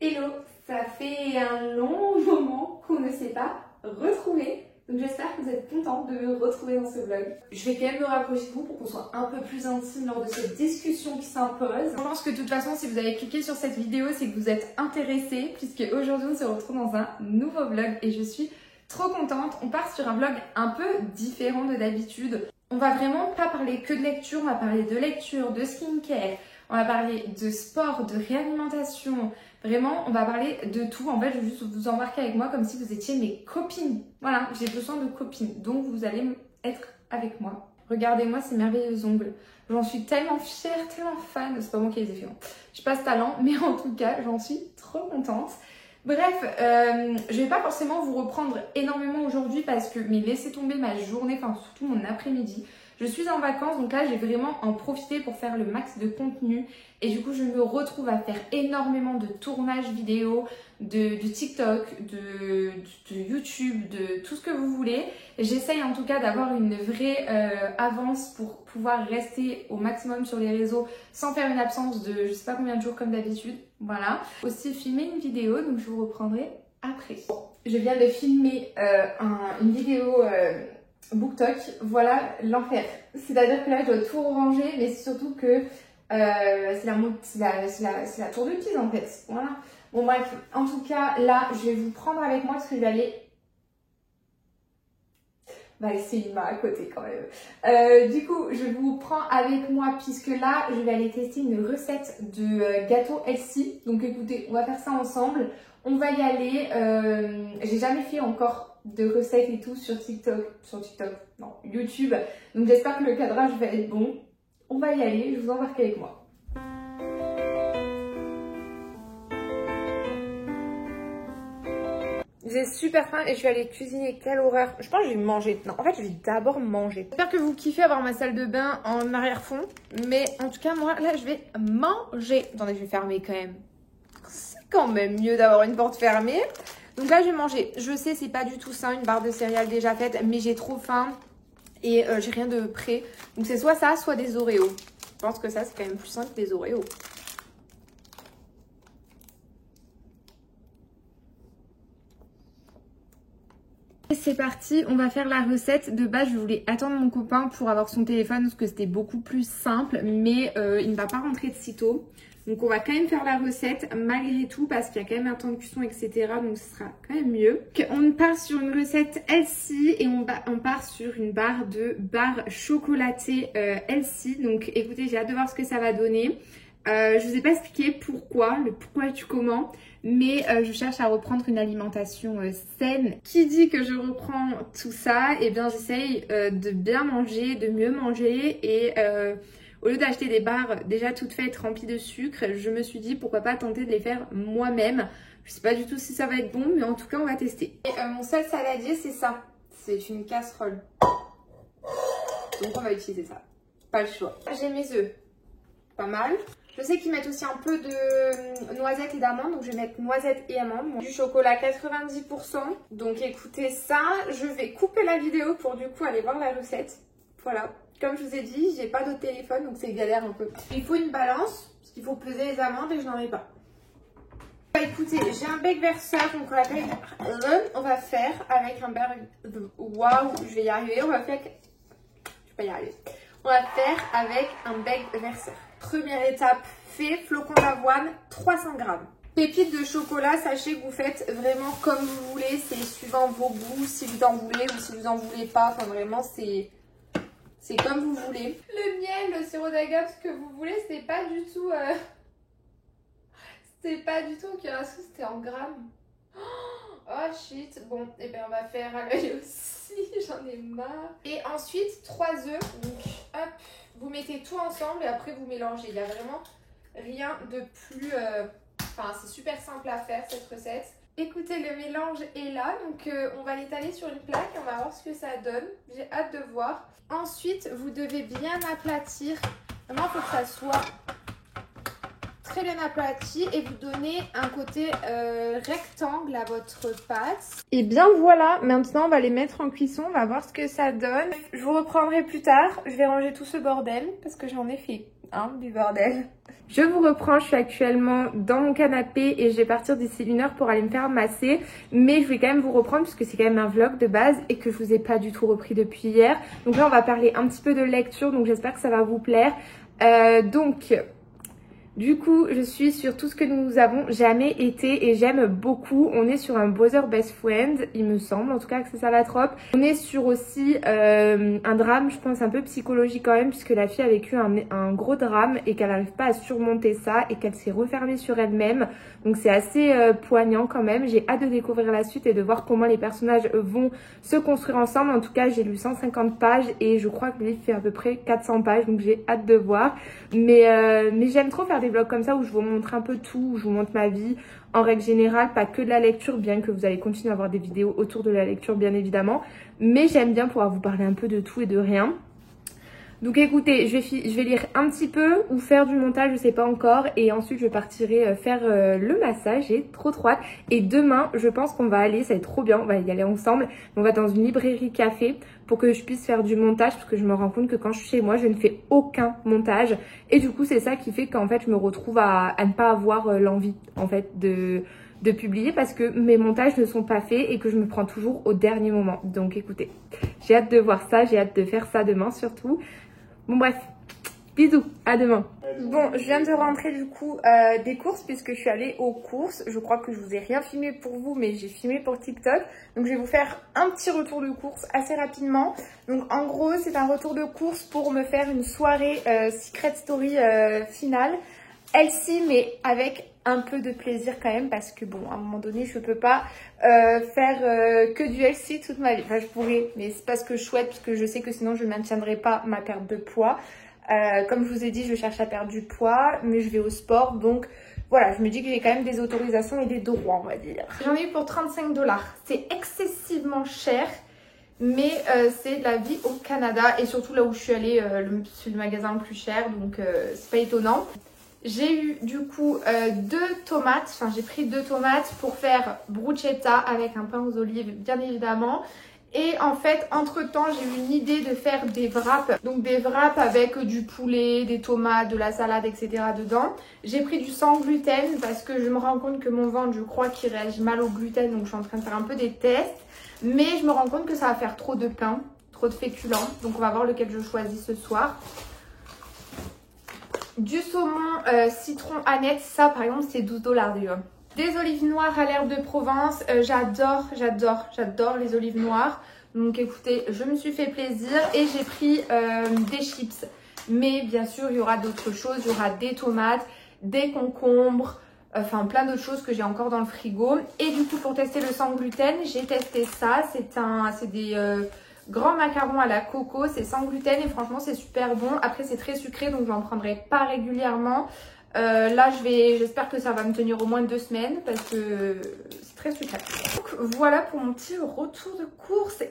Hello, ça fait un long moment qu'on ne s'est pas retrouvés. Donc j'espère que vous êtes contents de me retrouver dans ce vlog. Je vais quand même me rapprocher de vous pour qu'on soit un peu plus intime lors de cette discussion qui s'impose. Je pense que de toute façon, si vous avez cliqué sur cette vidéo, c'est que vous êtes intéressés, puisque aujourd'hui on se retrouve dans un nouveau vlog et je suis trop contente. On part sur un vlog un peu différent de d'habitude. On va vraiment pas parler que de lecture, on va parler de lecture, de skincare, on va parler de sport, de réalimentation. Vraiment, on va parler de tout. En fait, je vais juste vous embarquer avec moi comme si vous étiez mes copines. Voilà, j'ai besoin de copines. Donc, vous allez être avec moi. Regardez-moi ces merveilleux ongles. J'en suis tellement fière, tellement fan. C'est pas moi qui les ai fait. Je passe talent, mais en tout cas, j'en suis trop contente. Bref, je vais pas forcément vous reprendre énormément aujourd'hui parce que, mais laissez tomber ma journée, enfin surtout mon après-midi. Je suis en vacances, donc là j'ai vraiment en profité pour faire le max de contenu et du coup je me retrouve à faire énormément de tournages vidéo, de TikTok, de YouTube, de tout ce que vous voulez. J'essaye en tout cas d'avoir une vraie avance pour pouvoir rester au maximum sur les réseaux sans faire une absence de je sais pas combien de jours comme d'habitude. Voilà. Aussi filmer une vidéo, donc je vous reprendrai après. Je viens de filmer une vidéo BookTok, voilà l'enfer. C'est-à-dire que là, je dois tout ranger, mais c'est surtout que c'est la tour de Pise en fait. Voilà. Bon bref, en tout cas, là, je vais vous prendre avec moi parce que je vais aller... Bah, c'est Ima à côté quand même. Du coup, je vous prends avec moi puisque là, je vais aller tester une recette de gâteau Elsie. Donc écoutez, on va faire ça ensemble. On va y aller. J'ai jamais fait encore de recettes et tout sur TikTok. Non, YouTube. Donc j'espère que le cadrage va être bon. On va y aller, je vous embarque avec moi. J'ai super faim et je vais aller cuisiner. Quelle horreur. Je pense que je vais manger. Non, en fait, je vais d'abord manger. J'espère que vous kiffez avoir ma salle de bain en arrière-fond. Mais en tout cas, moi, là, je vais manger. Attendez, je vais fermer quand même. C'est quand même mieux d'avoir une porte fermée. Donc là, je vais manger. Je sais, c'est pas du tout ça, une barre de céréales déjà faite. Mais j'ai trop faim et j'ai rien de prêt. Donc c'est soit ça, soit des Oreos. Je pense que ça, c'est quand même plus simple que des Oreos. C'est parti, on va faire la recette. De base, je voulais attendre mon copain pour avoir son téléphone parce que c'était beaucoup plus simple, mais il ne va pas rentrer de sitôt. Donc on va quand même faire la recette malgré tout parce qu'il y a quand même un temps de cuisson, etc. Donc ce sera quand même mieux. On part sur une recette Elsie et on part sur une barre chocolatée Elsie. Donc écoutez, j'ai hâte de voir ce que ça va donner. Je vous ai pas expliqué pourquoi, le pourquoi du comment, mais je cherche à reprendre une alimentation saine. Qui dit que je reprends tout ça, et bien j'essaye de bien manger, de mieux manger et au lieu d'acheter des barres déjà toutes faites remplies de sucre, je me suis dit pourquoi pas tenter de les faire moi-même. Je sais pas du tout si ça va être bon, mais en tout cas on va tester. Et mon seul saladier c'est ça, c'est une casserole. Donc on va utiliser ça, pas le choix. J'ai mes œufs, pas mal. Je sais qu'ils mettent aussi un peu de noisettes et d'amandes, donc je vais mettre noisettes et amandes. Du chocolat 90%. Donc écoutez ça, je vais couper la vidéo pour du coup aller voir la recette. Voilà, comme je vous ai dit, j'ai pas d'autre téléphone donc c'est galère un peu. Il faut une balance, parce qu'il faut peser les amandes et je n'en ai pas. Bah, écoutez, j'ai un bec verseur, donc on va faire avec un bec... Waouh, je vais y arriver, on va faire... Je vais pas y arriver. On va faire avec un bec verseur. Première étape, fait, flocons d'avoine, 300 g. Pépites de chocolat, sachez que vous faites vraiment comme vous voulez, c'est suivant vos goûts, si vous en voulez ou si vous en voulez pas, enfin vraiment c'est comme vous voulez. Le miel, le sirop d'agave, ce que vous voulez, c'est pas du tout... C'était pas du tout au curacao, c'était en grammes. Oh shit, bon, et bien on va faire à l'œil aussi, j'en ai marre. Et ensuite, 3 œufs, donc hop, vous mettez tout ensemble et après vous mélangez. Il n'y a vraiment rien de plus... Enfin, c'est super simple à faire cette recette. Écoutez, le mélange est là, donc on va l'étaler sur une plaque, on va voir ce que ça donne. J'ai hâte de voir. Ensuite, vous devez bien aplatir. Vraiment, il faut que ça soit... très bien aplati et vous donnez un côté rectangle à votre pâte. Et bien voilà, maintenant on va les mettre en cuisson, on va voir ce que ça donne. Je vous reprendrai plus tard, je vais ranger tout ce bordel parce que j'en ai fait hein, du bordel. Je vous reprends, je suis actuellement dans mon canapé et je vais partir d'ici 1 heure pour aller me faire masser. Mais je vais quand même vous reprendre puisque c'est quand même un vlog de base et que je vous ai pas du tout repris depuis hier. Donc là on va parler un petit peu de lecture, donc j'espère que ça va vous plaire. Du coup, je suis sur tout ce que nous avons jamais été et j'aime beaucoup. On est sur un Brother Best Friend, il me semble, en tout cas que c'est ça la trope. On est sur aussi un drame, je pense un peu psychologique quand même, puisque la fille a vécu un gros drame et qu'elle n'arrive pas à surmonter ça et qu'elle s'est refermée sur elle-même. Donc c'est assez poignant quand même. J'ai hâte de découvrir la suite et de voir comment les personnages vont se construire ensemble. En tout cas, j'ai lu 150 pages et je crois que le livre fait à peu près 400 pages, donc j'ai hâte de voir. Mais j'aime trop faire des vlogs comme ça où je vous montre un peu tout, où je vous montre ma vie en règle générale, pas que de la lecture, bien que vous allez continuer à avoir des vidéos autour de la lecture bien évidemment, mais j'aime bien pouvoir vous parler un peu de tout et de rien. Donc écoutez, je vais lire un petit peu ou faire du montage, je sais pas encore, et ensuite je partirai faire le massage, j'ai trop hâte. Et demain, je pense qu'on va aller, ça va être trop bien, on va y aller ensemble, on va dans une librairie café pour que je puisse faire du montage, parce que je me rends compte que quand je suis chez moi, je ne fais aucun montage, et du coup c'est ça qui fait qu'en fait je me retrouve à ne pas avoir l'envie en fait de publier parce que mes montages ne sont pas faits et que je me prends toujours au dernier moment. Donc écoutez, j'ai hâte de voir ça, j'ai hâte de faire ça demain surtout. Bon bref, bisous, à demain. Bon, je viens de rentrer du coup des courses puisque je suis allée aux courses. Je crois que je vous ai rien filmé pour vous, mais j'ai filmé pour TikTok. Donc je vais vous faire un petit retour de course assez rapidement. Donc en gros, c'est un retour de course pour me faire une soirée Secret Story finale. Elsie, mais avec un peu de plaisir quand même parce que bon, à un moment donné, je peux pas faire que du Elsie toute ma vie. Enfin, je pourrais, mais c'est pas ce que je souhaite parce que je sais que sinon je ne maintiendrai pas ma perte de poids. Comme je vous ai dit, je cherche à perdre du poids, mais je vais au sport, donc voilà, je me dis que j'ai quand même des autorisations et des droits, on va dire. J'en ai eu pour 35 $. C'est excessivement cher. Mais c'est la vie au Canada et surtout là où je suis allée, c'est le magasin le plus cher, donc c'est pas étonnant. J'ai eu du coup 2 tomates, enfin j'ai pris 2 tomates pour faire bruschetta avec un pain aux olives bien évidemment. Et en fait entre temps j'ai eu une idée de faire des wraps, donc des wraps avec du poulet, des tomates, de la salade etc. dedans. J'ai pris du sans gluten parce que je me rends compte que mon ventre je crois qu'il réagit mal au gluten, donc je suis en train de faire un peu des tests. Mais je me rends compte que ça va faire trop de pain, trop de féculents, donc on va voir lequel je choisis ce soir. Du saumon citron aneth, ça par exemple c'est 12 $ déjà. Des olives noires à l'herbe de Provence, j'adore les olives noires. Donc écoutez, je me suis fait plaisir et j'ai pris des chips. Mais bien sûr il y aura d'autres choses, il y aura des tomates, des concombres, enfin plein d'autres choses que j'ai encore dans le frigo. Et du coup pour tester le sans gluten, j'ai testé ça, c'est des... grands macarons à la coco, c'est sans gluten et franchement c'est super bon. Après c'est très sucré donc j'en prendrai pas régulièrement. Là j'espère que ça va me tenir au moins 2 semaines parce que c'est très sucré. Donc voilà pour mon petit retour de course.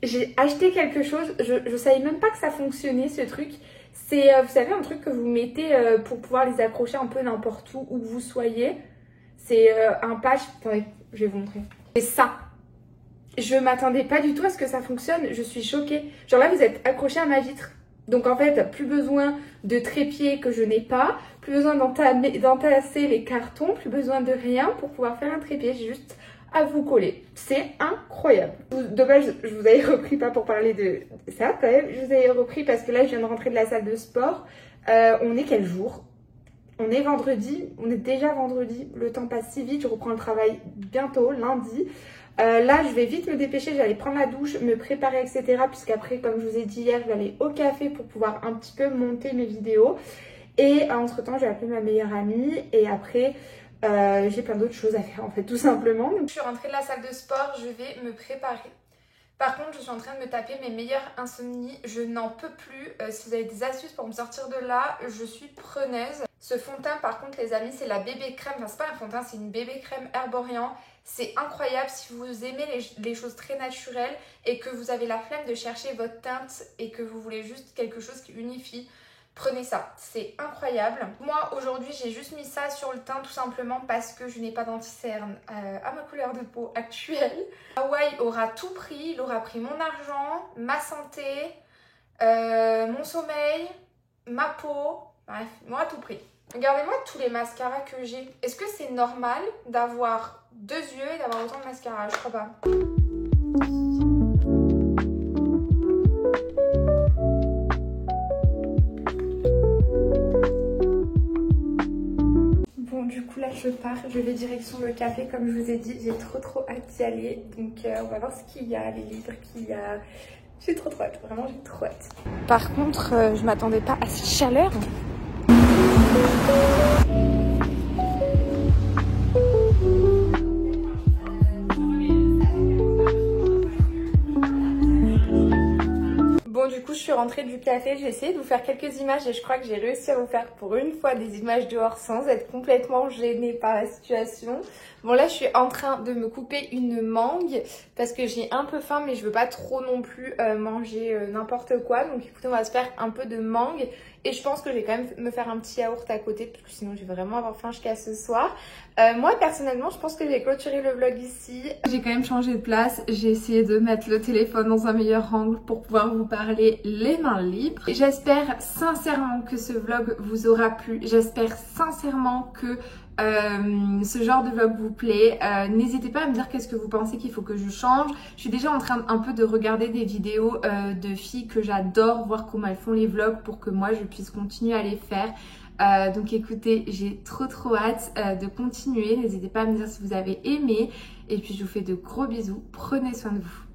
J'ai acheté quelque chose, je savais même pas que ça fonctionnait ce truc. C'est, vous savez, un truc que vous mettez pour pouvoir les accrocher un peu n'importe où que vous soyez. C'est un patch, attendez, je vais vous montrer. C'est ça. Je m'attendais pas du tout à ce que ça fonctionne, je suis choquée. Genre là, vous êtes accroché à ma vitre. Donc en fait, plus besoin de trépied que je n'ai pas, plus besoin d'entasser les cartons, plus besoin de rien pour pouvoir faire un trépied. J'ai juste à vous coller. C'est incroyable. Dommage, je vous avais repris pas pour parler de ça quand même. Je vous avais repris parce que là, je viens de rentrer de la salle de sport. On est quel jour? On est vendredi. On est déjà vendredi. Le temps passe si vite. Je reprends le travail bientôt, lundi. Là, je vais vite me dépêcher. J'allais prendre la douche, me préparer, etc. Puisqu'après, comme je vous ai dit hier, je vais aller au café pour pouvoir un petit peu monter mes vidéos. Et entre-temps, je vais appeler ma meilleure amie. Et après... j'ai plein d'autres choses à faire en fait tout simplement. Donc, je suis rentrée de la salle de sport, je vais me préparer. Par contre je suis en train de me taper mes meilleures insomnies, je n'en peux plus. Si vous avez des astuces pour me sortir de là, je suis preneuse. Ce fond de teint par contre les amis, c'est la bébé crème, enfin c'est pas un fond de teint, c'est une bébé crème Herborian. C'est incroyable si vous aimez les choses très naturelles et que vous avez la flemme de chercher votre teinte et que vous voulez juste quelque chose qui unifie. Prenez ça, c'est incroyable. Moi aujourd'hui j'ai juste mis ça sur le teint tout simplement parce que je n'ai pas d'anti-cerne à ma couleur de peau actuelle. Hawaï aura tout pris, il aura pris mon argent, ma santé, mon sommeil, ma peau, bref, il m'aura tout pris. Regardez-moi tous les mascaras que j'ai. Est-ce que c'est normal d'avoir 2 yeux et d'avoir autant de mascara? Je crois pas. Bon, du coup là je pars, je vais direction le café comme je vous ai dit, j'ai trop hâte d'y aller. Donc on va voir ce qu'il y a, les livres qu'il y a. J'ai trop hâte, vraiment j'ai trop hâte. Par contre, je m'attendais pas à cette chaleur. Bon, du coup je suis rentrée du café, j'ai essayé de vous faire quelques images et je crois que j'ai réussi à vous faire pour une fois des images dehors sans être complètement gênée par la situation. Bon là je suis en train de me couper une mangue parce que j'ai un peu faim mais je veux pas trop non plus manger n'importe quoi. Donc écoutez, on va se faire un peu de mangue et je pense que je vais quand même me faire un petit yaourt à côté parce que sinon je vais vraiment avoir faim jusqu'à ce soir. Moi personnellement je pense que j'ai clôturé le vlog ici. J'ai quand même changé de place, j'ai essayé de mettre le téléphone dans un meilleur angle pour pouvoir vous parler les mains libres. J'espère sincèrement que ce vlog vous aura plu, j'espère sincèrement que ce genre de vlog vous plaît. N'hésitez pas à me dire qu'est-ce que vous pensez qu'il faut que je change. Je suis déjà en train un peu de regarder des vidéos de filles que j'adore, voir comment elles font les vlogs pour que moi je puisse continuer à les faire. Donc écoutez, j'ai trop hâte de continuer. N'hésitez pas à me dire si vous avez aimé. Et puis je vous fais de gros bisous. Prenez soin de vous.